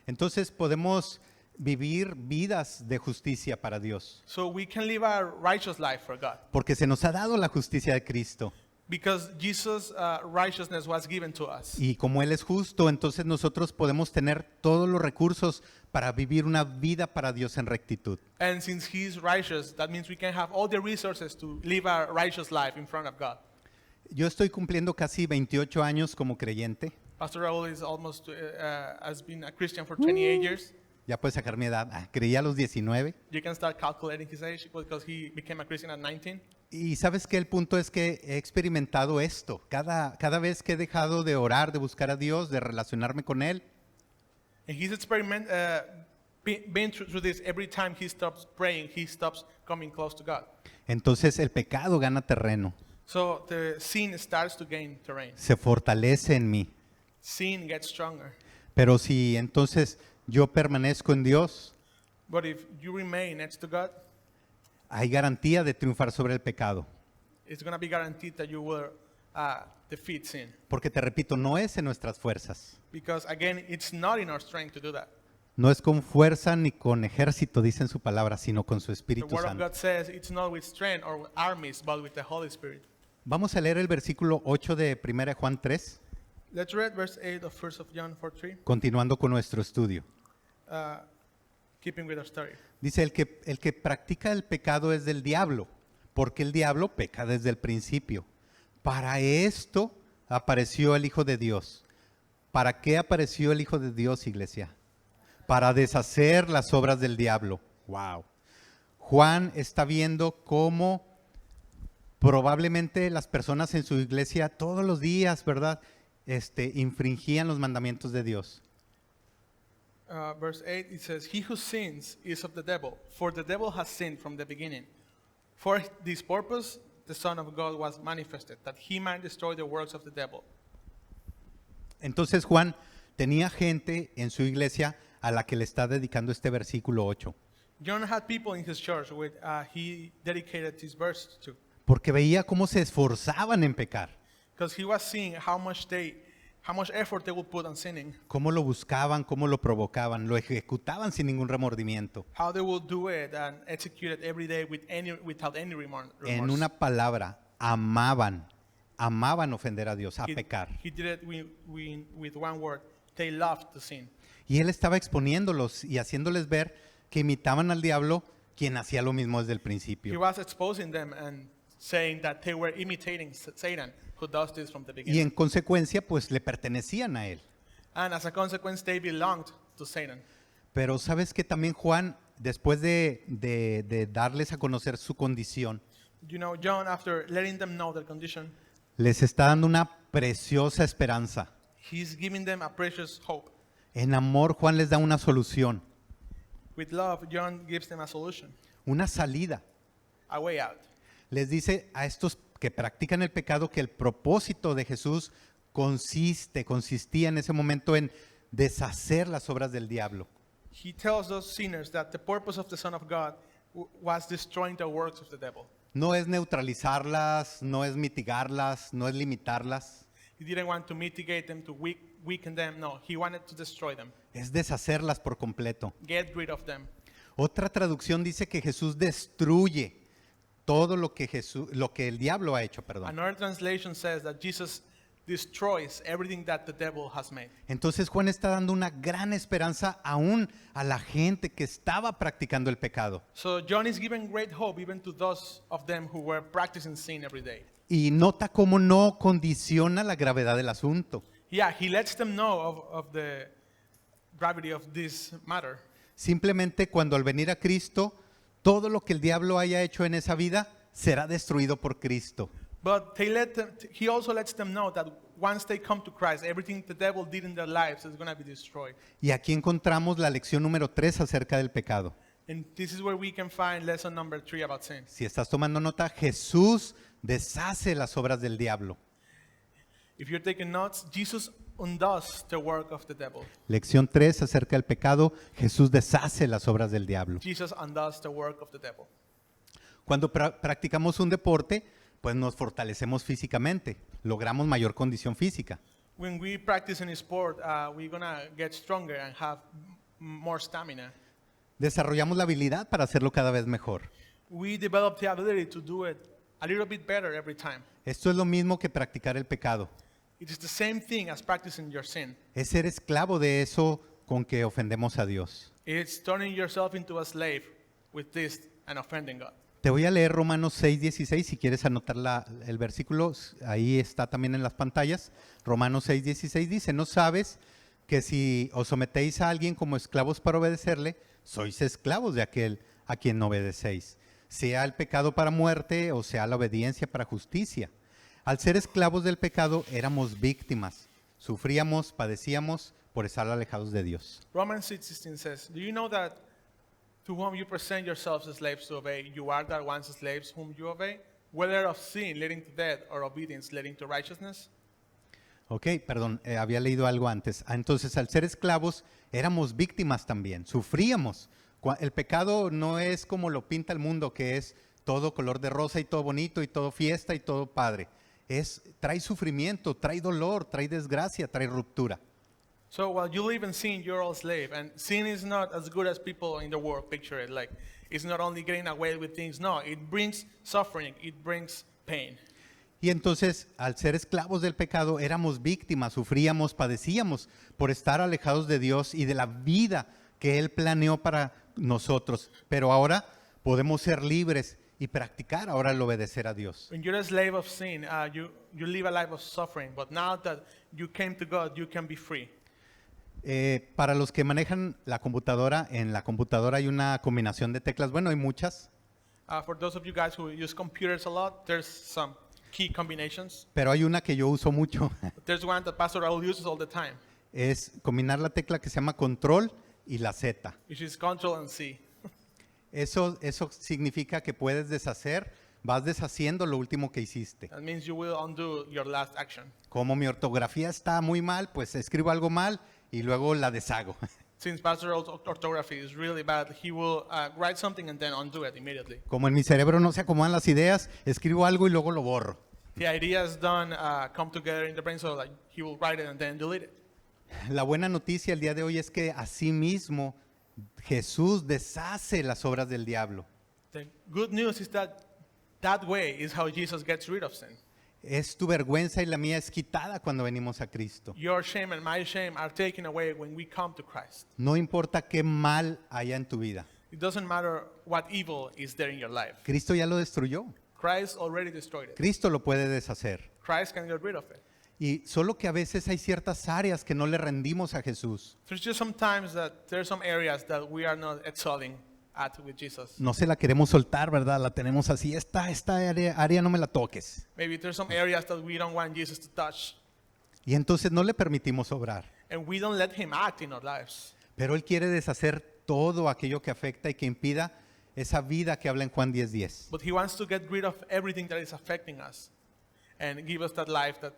Entonces podemos vivir vidas de justicia para Dios, So we can live a righteous life for God porque se nos ha dado la justicia de Cristo. because Jesus' righteousness was given to us. Y como Él es justo, entonces nosotros podemos tener todos los recursos para vivir una vida para Dios en rectitud. And since he's righteous, that means we can have all the resources to live a righteous life in front of God. Yo estoy cumpliendo casi 28 años como creyente. Pastor Raul is almost has been a Christian for 28 years. Ya puedes sacar mi edad. Creí a los 19. You can start calculating his age because he became a Christian at 19. Y sabes que el punto es que he experimentado esto. Cada vez que he dejado de orar, de buscar a Dios, de relacionarme con Él, And he's been through this every time he stops praying, he stops coming close to God. entonces el pecado gana terreno, So the sin starts to gain terrain. se fortalece en mí. Sin gets stronger. Pero si entonces yo permanezco en Dios, But if you remain next to God, hay garantía de triunfar sobre el pecado. it's going to be guaranteed that you will defeat sin. Porque te repito, no es en nuestras fuerzas. Because again, it's not in our strength to do that. No es con fuerza ni con ejército, dice en su palabra, sino con su The Espíritu Word of Santo. God says it's not with strength or with armies, but with the Holy Spirit. Vamos a leer el versículo 8 de 1 Juan 3, Let's read verse 8 of 1 John 4:3, continuando con nuestro estudio. keeping with our story. Dice, el que practica el pecado es del diablo, porque el diablo peca desde el principio. Para esto apareció el Hijo de Dios. ¿Para qué apareció el Hijo de Dios, iglesia? Para deshacer las obras del diablo. Wow. Juan está viendo cómo probablemente las personas en su iglesia todos los días, ¿verdad? Infringían los mandamientos de Dios. Verse 8, it says, "He who sins is of the devil, for the devil has sinned from the beginning. For this purpose the Son of God was manifested, that he might destroy the works of the devil." Entonces Juan tenía gente en su iglesia a la que le está dedicando este versículo 8, John had people in his church which he dedicated this verse to, porque veía cómo se esforzaban en pecar, because he was seeing how much effort they would put on sinning, cómo lo buscaban, cómo lo provocaban, lo ejecutaban sin ningún remordimiento. how they would do it and execute it every day without any remorse. En una palabra, amaban ofender a Dios, a pecar. He did it with one word. They loved to sin. Y él estaba exponiéndolos y haciéndoles ver que imitaban al diablo, quien hacía lo mismo desde el He principio. was exposing them and saying that they were imitating Satan, who does this from the Y beginning. en consecuencia, pues le pertenecían a él. And as a consequence, they belonged to Satan. Pero sabes que también Juan, después de darles a conocer su condición, You know, John, after letting them know their condition, les está dando una preciosa esperanza. he's giving them a precious hope. En amor, Juan les da una solución, With love, John gives them a solution, una salida. a way out. Les dice a estos que practican el pecado que el propósito de Jesús consistía en ese momento en deshacer las obras del diablo. He tells those sinners that the purpose of the Son of God was destroying the works of the devil. No es neutralizarlas, no es mitigarlas, no es limitarlas, He didn't want to mitigate them, to weaken them. No, he wanted to destroy them, es deshacerlas por completo. get rid of them. Otra traducción dice que Jesús destruye todo lo que el diablo ha hecho, perdón. Another translation says that Jesus destroys everything that the devil has made. Entonces Juan está dando una gran esperanza aún a la gente que estaba practicando el pecado. So John is giving great hope even to those of them who were practicing sin every day. Y nota cómo no condiciona la gravedad del asunto. Yeah, he lets them know of the gravity of this matter. Simplemente cuando al venir a Cristo todo lo que el diablo haya hecho en esa vida será destruido por Cristo. But he also lets them know that once they come to Christ, everything the devil did in their lives is going to be destroyed. Y aquí encontramos la lección número 3 acerca del pecado. And this is where we can find lesson number 3 about sin. Si estás tomando nota, Jesús deshace las obras del diablo. If you're taking notes, Jesus undoes the work of the devil. Lección 3 acerca del pecado, Jesús deshace las obras del diablo. Jesus undoes the work of the devil. Cuando practicamos un deporte, pues nos fortalecemos físicamente, logramos mayor condición física. When we practice in a sport, we're going to get stronger and have more stamina. Desarrollamos la habilidad para hacerlo cada vez mejor. We develop the ability to do it a little bit better every time. Esto es lo mismo que practicar el pecado. It is the same thing as practicing your sin. Es ser esclavo de eso con que ofendemos a Dios. It's turning yourself into a slave with this and offending God. Te voy a leer Romanos 6:16, si quieres anotar el versículo, ahí está también en las pantallas. Romanos 6:16 dice, ¿no sabes que si os sometéis a alguien como esclavos para obedecerle, sois esclavos de aquel a quien no obedecéis? Sea el pecado para muerte o sea la obediencia para justicia. Al ser esclavos del pecado éramos víctimas, sufríamos, padecíamos por estar alejados de Dios. Romans 6:16 says, do you know that to whom you present yourselves as slaves to obey, you are the ones slaves whom you obey, whether of sin leading to death or obedience leading to righteousness? Ok, perdón, había leído algo antes. Entonces, al ser esclavos, éramos víctimas también, sufríamos. El pecado no es como lo pinta el mundo, que es todo color de rosa y todo bonito y todo fiesta y todo padre. Trae sufrimiento, trae dolor, trae desgracia, trae ruptura. So while you live in sin, you're all slave. And sin is not as good as people in the world picture it. Like, it's not only getting away with things. No, it brings suffering. It brings pain. Y entonces, al ser esclavos del pecado, éramos víctimas, sufríamos, padecíamos por estar alejados de Dios y de la vida que Él planeó para nosotros. Pero ahora podemos ser libres y practicar ahora el obedecer a Dios. When you're a slave of sin, you live a life of suffering. But now that you came to God, you can be free. Para los que manejan la computadora, en la computadora hay una combinación de teclas. Bueno, hay muchas, For those of you guys who use computers a lot, there's some key combinations. pero hay una que yo uso mucho. But there's one that Pastor Raul uses all the time, Es combinar la tecla que se llama control y la Z. which is Control and C. Eso significa que puedes deshacer, vas deshaciendo lo último que hiciste. That means you will undo your last action. Como mi ortografía está muy mal, pues escribo algo mal y luego la deshago. Since Pastor Raul's orthography is really bad, he will write something and then undo it immediately. Como en mi cerebro no se acomodan las ideas, escribo algo y luego lo borro. The ideas don't come together in the brain, so like he will write it and then delete it. La buena noticia el día de hoy es que asimismo Jesús deshace las obras del diablo. The good news is that that way is how Jesus gets rid of sin. Es tu vergüenza y la mía es quitada cuando venimos a Cristo. Your shame and my shame are taken away when we come to Christ. No importa qué mal haya en tu vida. It doesn't matter what evil is there in your life. Cristo ya lo destruyó. Christ already destroyed it. Cristo lo puede deshacer. Christ can get rid of it. Y solo que a veces hay ciertas áreas que no le rendimos a Jesús. There's just sometimes that there's some areas that we are not excelling at with Jesus. No se la queremos soltar, ¿verdad? La tenemos así. Esta área no me la toques. Maybe there's some areas that we don't want Jesus to touch, Y entonces no le permitimos obrar. and we don't let him act in our lives. Pero Él quiere deshacer todo aquello que afecta y que impida esa vida que habla en Juan 10:10. But he wants to get rid of everything that is affecting us and give us that life that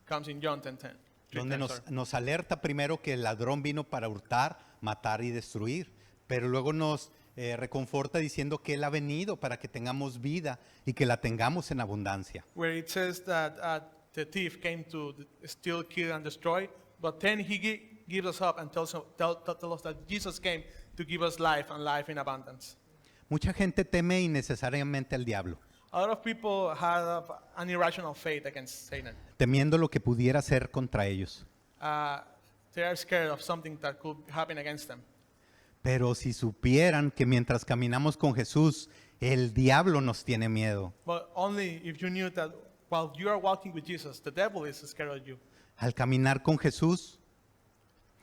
comes in John 10:10. Donde nos alerta primero que el ladrón vino para hurtar, matar y destruir. Pero luego nos reconforta diciendo que Él ha venido para que tengamos vida y que la tengamos en abundancia. Where it says that the thief came to steal, kill, and destroy, but then he gives us up and tells us that Jesus came to give us life and life in abundance. Mucha gente teme innecesariamente al diablo, A lot of people have an irrational faith against Satan. temiendo lo que pudiera hacer contra ellos. They are scared of something that could happen against them. Pero si supieran que mientras caminamos con Jesús, el diablo nos tiene miedo. But only if you knew that while you are walking with Jesus, the devil is scared of you. Al caminar con Jesús,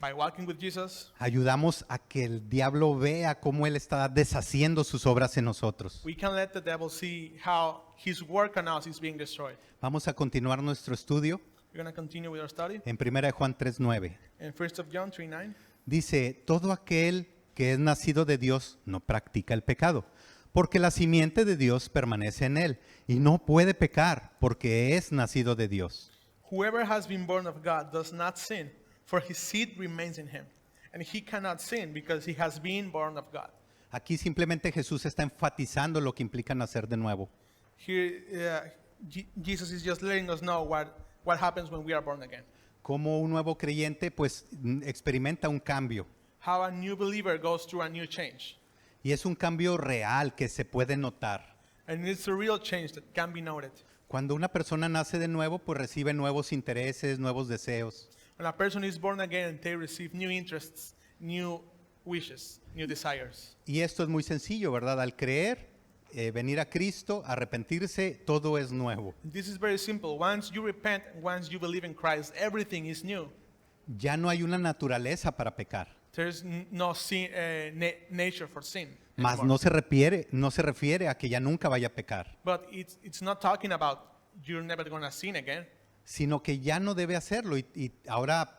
By walking with Jesus, ayudamos a que el diablo vea cómo Él está deshaciendo sus obras en nosotros. we can let the devil see how his work on us is being destroyed. Vamos a continuar nuestro estudio We're going to continue with our study. en 1 de Juan 3:9. In 1 John 3:9, Dice, todo aquel que es nacido de Dios no practica el pecado, porque la simiente de Dios permanece en él y no puede pecar porque es nacido de Dios. whoever has been born of God does not sin, for his seed remains in him. And he cannot sin because he has been born of God. Aquí simplemente Jesús está enfatizando lo que implica nacer de nuevo. Here, Jesus is just letting us know what happens when we are born again. Como un nuevo creyente pues experimenta un cambio How a new believer goes through a new change. y es un cambio real que se puede notar. And it's a real change that can be noted. Cuando una persona nace de nuevo pues recibe nuevos intereses, nuevos deseos. When a person is born again, they receive new interests, new wishes, new desires. Y esto es muy sencillo, ¿verdad? Al creer, venir a Cristo, arrepentirse, todo es nuevo. This is very simple. Once you repent, once you believe in Christ, everything is new. Ya no hay una naturaleza para pecar. There's no sin, nature for sin. Mas anymore. no se refiere a que ya nunca vaya a pecar, But it's not talking about you're never going to sin again. sino que ya no debe hacerlo y ahora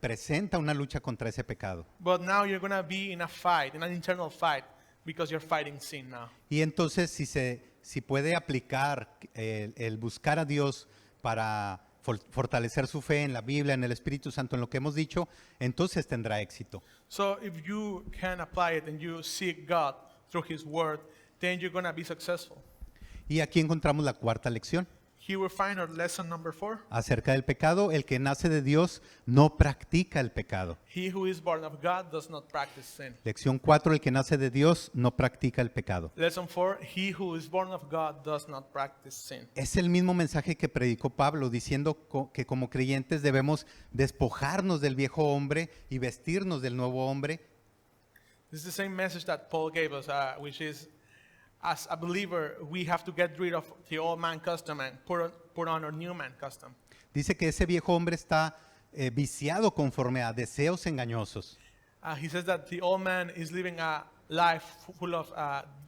presenta una lucha contra ese pecado. But now you're going to be in a fight, in an internal fight, because you're fighting sin now. Y entonces si puede aplicar el buscar a Dios para fortalecer su fe en la Biblia, en el Espíritu Santo, en lo que hemos dicho, entonces tendrá éxito. So if you can apply it and you seek God through His Word, then you're going to be successful. Y aquí encontramos la cuarta lección. Here we find our lesson number 4. Acerca del pecado, el que nace de Dios no practica el pecado. He who is born of God does not practice sin. Lección 4, el que nace de Dios no practica el pecado. Lesson 4, he who is born of God does not practice sin. Es el mismo mensaje que predicó Pablo, diciendo que como creyentes debemos despojarnos del viejo hombre y vestirnos del nuevo hombre. This is the same message that Paul gave us, which is, as a believer, we have to get rid of the old man custom and put on our new man custom. Dice que ese viejo hombre está viciado conforme a deseos engañosos. He says that the old man is living a life full of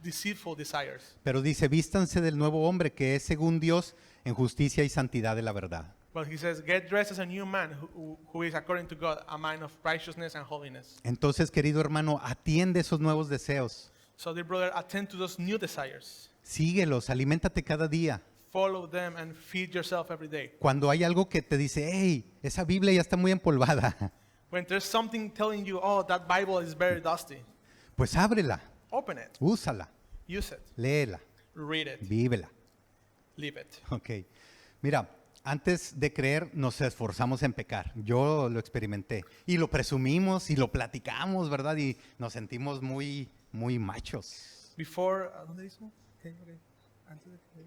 deceitful desires. Pero dice, vístanse del nuevo hombre que es según Dios en justicia y santidad de la verdad. But he says, get dressed as a new man who is according to God, a mind of righteousness and holiness. Entonces, querido hermano, atiende esos nuevos deseos. So, dear brother, attend to those new desires. Síguelos, aliméntate cada día. Follow them and feed yourself every day. Cuando hay algo que te dice, hey, esa Biblia ya está muy empolvada, When there's something telling you, oh, that Bible is very dusty, pues ábrela, open it, úsala, use it, léela, read it, vívela. live it. Ok. Mira, antes de creer nos esforzamos en pecar. Yo lo experimenté. Y lo presumimos y lo platicamos, ¿verdad? Y nos sentimos muy machos. Before, ¿dónde dice? Okay.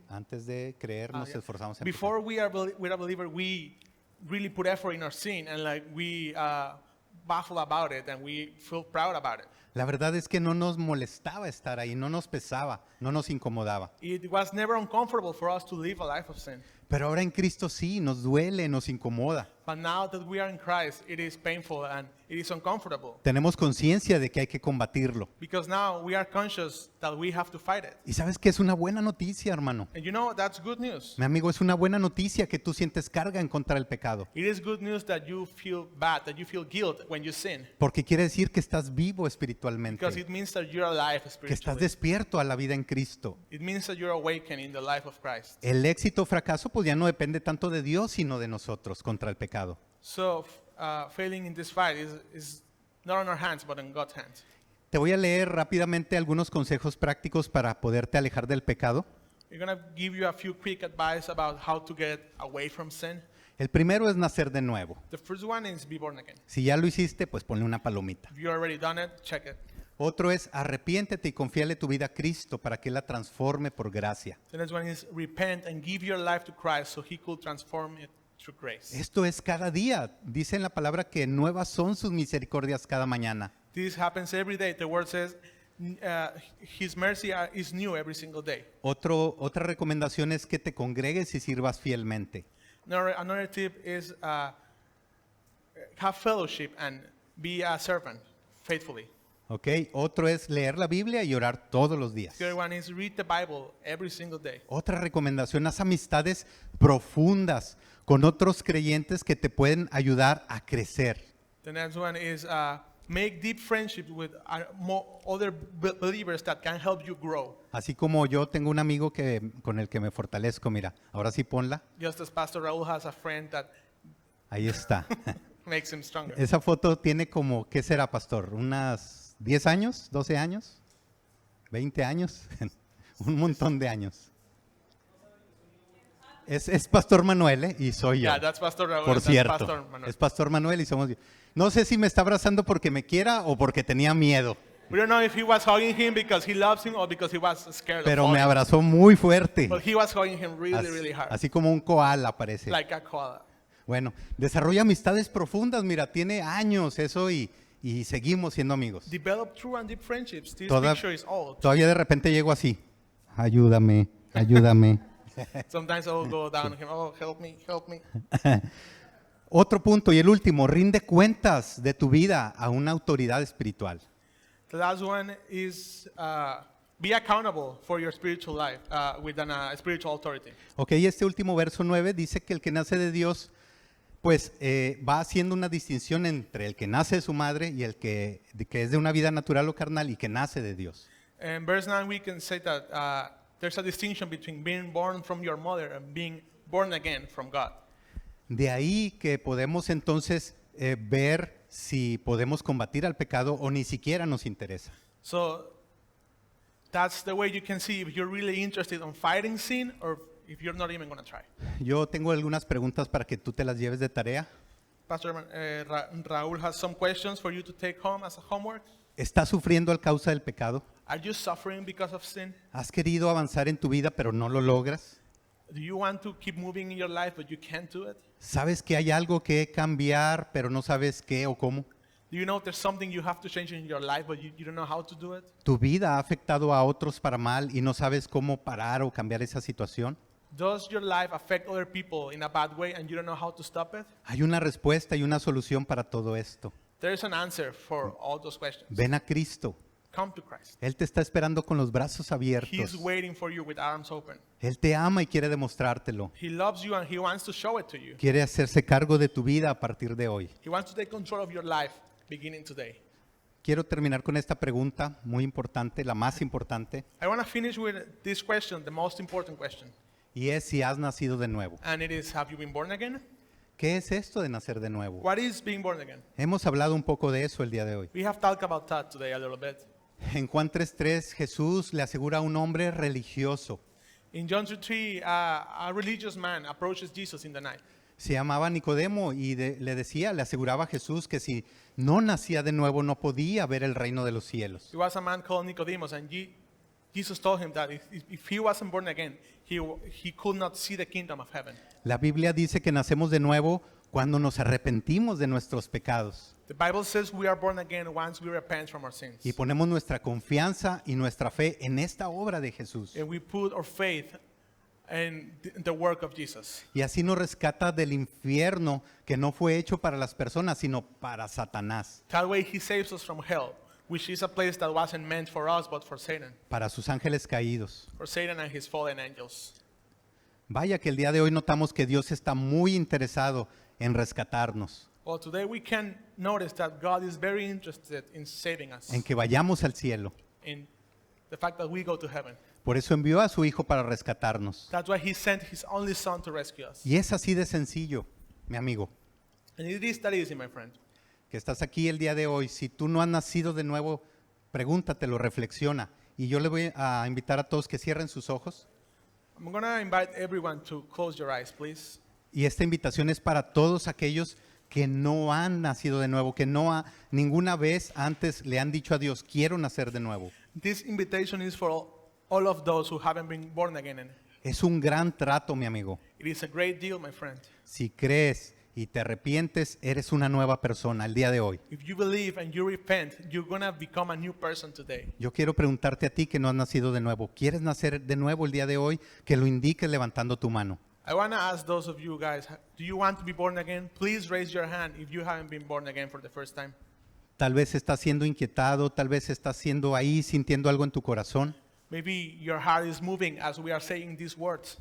Antes de creer nos Yeah. esforzamos en Before we are we're a believer, we really put effort in our sin and like we baffle about it and we feel proud about it. pecar. La verdad es que no nos molestaba estar ahí, no nos pesaba, no nos incomodaba. It was never uncomfortable for us to live a life of sin. Pero ahora en Cristo sí, nos duele, nos incomoda. But now that we are in Christ, it is painful and it is uncomfortable. Tenemos conciencia de que hay que combatirlo. Because now we are conscious that we have to fight it. Y sabes que es una buena noticia, hermano. And you know, that's good news. Mi amigo, es una buena noticia que tú sientes carga en contra del pecado. It is good news that you feel bad, that you feel guilt when you sin. Porque quiere decir que estás vivo espiritualmente, Because it means that you're alive que estás spiritually. despierto a la vida en Cristo. It means that you're awakened in the life of Christ. El éxito o fracaso pues ya no depende tanto de Dios, sino de nosotros contra el pecado. So failing in this fight is not on our hands, but in God's hands. Te voy a leer rápidamente algunos consejos prácticos para poderte alejar del pecado. We're going to give you a few quick advice about how to get away from sin. El primero es nacer de nuevo. The first one is be born again. Si ya lo hiciste, pues ponle una palomita. If you already done it, check it. Otro es arrepiéntete y confíale tu vida a Cristo para que Él la transforme por gracia. The next one is repent and give your life to Christ so He could transform it through grace. Esto es cada día. Dice en la palabra que nuevas son sus misericordias cada mañana. This happens every day. The word says His mercy is new every single day. Otra recomendación es que te congregues y sirvas fielmente. Another tip is have fellowship and be a servant faithfully. ¿Ok? Otro es leer la Biblia y orar todos los días. The other one is read the Bible every single day. Otra recomendación, haz amistades profundas con otros creyentes que te pueden ayudar a crecer. The next one is make deep friendships with other believers that can help you grow. Así como yo tengo un amigo con el que me fortalezco, mira, ahora sí ponla, Just as Pastor Raul has a friend that ahí está. makes him stronger. Esa foto tiene como, ¿qué será, pastor? ¿Unas 10 años? ¿12 años? ¿20 años? Un montón de años. Es Pastor Manuel, ¿eh? Y soy yo. Yeah, that's Pastor Raul. Por and that's cierto, Pastor Manuel. es Pastor Manuel y somos yo. No sé si me está abrazando porque me quiera o porque tenía miedo, We don't know if he was hugging him because he loves him or because he was scared pero of me falling. abrazó muy fuerte. But he was hugging him really, Así, really hard. así como un koala parece. Like a koala. Bueno, desarrolla amistades profundas, mira, tiene años eso y seguimos siendo amigos. Develop true and deep friendships. This Toda- picture is old. Todavía de repente llego así, ayúdame, ayúdame. Sometimes I will go down to him. Oh, help me, help me. Otro punto y el último, rinde cuentas de tu vida a una autoridad espiritual. The last one is be accountable for your spiritual life with a spiritual authority. Ok, este último verso 9 dice que el que nace de Dios, pues va haciendo una distinción entre el que nace de su madre y el que es de una vida natural o carnal y que nace de Dios. In verse 9, we can say that there's a distinction between being born from your mother and being born again from God. De ahí que podemos entonces ver si podemos combatir al pecado o ni siquiera nos interesa. So that's the way you can see if you're really interested in fighting sin or if you're not even going to try. Yo tengo algunas preguntas para que tú te las lleves de tarea. Pastor Raul has some questions for you to take home as a homework. ¿Estás sufriendo a causa del pecado? Are you suffering because of sin? ¿Has querido avanzar en tu vida pero no lo logras? Do you want to keep moving in your life but you can't do it? ¿Sabes que hay algo que cambiar pero no sabes qué o cómo? Do you know there's something you have to change in your life but you don't know how to do it? ¿Tu vida ha afectado a otros para mal y no sabes cómo parar o cambiar esa situación? Does your life affect other people in a bad way and you don't know how to stop it? Hay una respuesta y una solución para todo esto. There's an answer for all those questions. Ven a Cristo. Come to Christ. Él te está esperando con los brazos He's abiertos. waiting for you with arms open. Él te ama y quiere demostrártelo. He loves you and he wants to show it to you. Quiere hacerse cargo de tu vida a partir de hoy. He wants to take control of your life beginning today. Quiero terminar con esta pregunta muy importante, la más importante, I want to finish with this question, the most important question. y es si has nacido de nuevo. And it is, have you been born again? ¿Qué es esto de nacer de nuevo? What is being born again? Hemos hablado un poco de eso el día de hoy. We have talked about that today a little bit. En Juan 3:3 Jesús le asegura a un hombre religioso. In John 3:3, a religious man approaches Jesus in the night. Se llamaba Nicodemo y le aseguraba a Jesús que si no nacía de nuevo no podía ver el reino de los cielos. He was a man called Nicodemus, and Jesus told him that if he wasn't born again, he could not see the kingdom of heaven. La Biblia dice que nacemos de nuevo cuando nos arrepentimos de nuestros pecados The Bible says we are born again once we repent from our sins. y ponemos nuestra confianza y nuestra fe en esta obra de Jesús. And we put our faith in the work of Jesus. Y así nos rescata del infierno que no fue hecho para las personas, sino para Satanás, That way he saves us from hell, which is a place that wasn't meant for us but for Satan. para sus ángeles caídos. For Satan and his fallen angels. Vaya que el día de hoy notamos que Dios está muy interesado en rescatarnos, Well, today we can notice that God is very interested in saving us, en que vayamos al cielo. in the fact that we go to heaven. Por eso envió a su Hijo para rescatarnos. That's why he sent his only son to rescue us. Y es así de sencillo, mi amigo, And it is that easy, my friend. que estás aquí el día de hoy. Si tú no has nacido de nuevo, pregúntatelo, reflexiona. Y yo le voy a invitar a todos que cierren sus ojos. I'm going to invite everyone to close your eyes, please. Y esta invitación es para todos aquellos que no han nacido de nuevo, que ninguna vez antes le han dicho a Dios, quiero nacer de nuevo. This invitation is for all of those who haven't been born again. And Es un gran trato, mi amigo. it is a great deal, my friend. Si crees y te arrepientes, eres una nueva persona el día de hoy. If you believe and you repent, you're going to become a new person today. Yo quiero preguntarte a ti que no has nacido de nuevo. ¿Quieres nacer de nuevo el día de hoy? Que lo indiques levantando tu mano. I want to ask those of you guys, do you want to be born again? Please raise your hand if you haven't been born again for the first time. Tal vez estás siendo inquietado, tal vez estás siendo ahí sintiendo algo en tu corazón. Maybe your heart is moving as we are saying these words.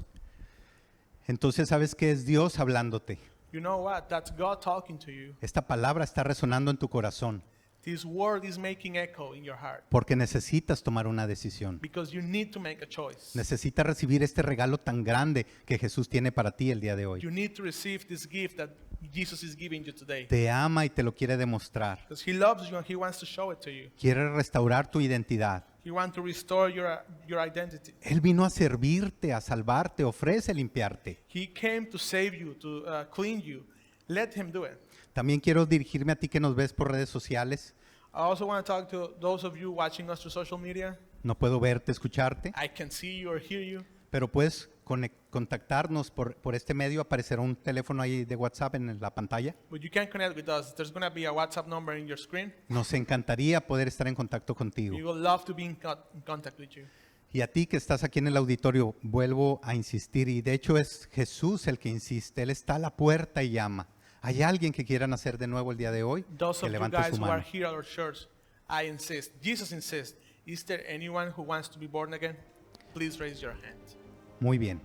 Entonces sabes que es Dios hablándote. You know what? That's God talking to you. Esta palabra está resonando en tu corazón This word is making echo in your heart porque necesitas tomar una decisión. because you need to make a choice. Necesitas recibir este regalo tan grande que Jesús tiene para ti el día de hoy. You need to receive this gift that Jesus is giving you today Te ama y te lo quiere demostrar. because He loves you and He wants to show it to you. Quiere restaurar tu identidad. He wants to restore your identity. Él vino a servirte, a salvarte, ofrece limpiarte. He came to save you, to clean you. Let Him do it. También quiero dirigirme a ti que nos ves por redes sociales. I also want to talk to those of you watching us through social media. No puedo verte, escucharte, I can see you or hear you, pero puedes contactarnos por este medio. Aparecerá un teléfono ahí de WhatsApp en la pantalla. but you can connect with us. There's going to be a WhatsApp number in your screen. Nos encantaría poder estar en contacto contigo. We would love to be in contact with you. Y a ti que estás aquí en el auditorio, vuelvo a insistir, y de hecho es Jesús el que insiste. Él está a la puerta y llama. ¿Hay alguien que quiera nacer de nuevo el día de hoy? Those Que of you levante guys su who are mano. here at our church, I insist, Jesus insists, is there anyone who wants to be born again? Please raise your hand. Muy bien.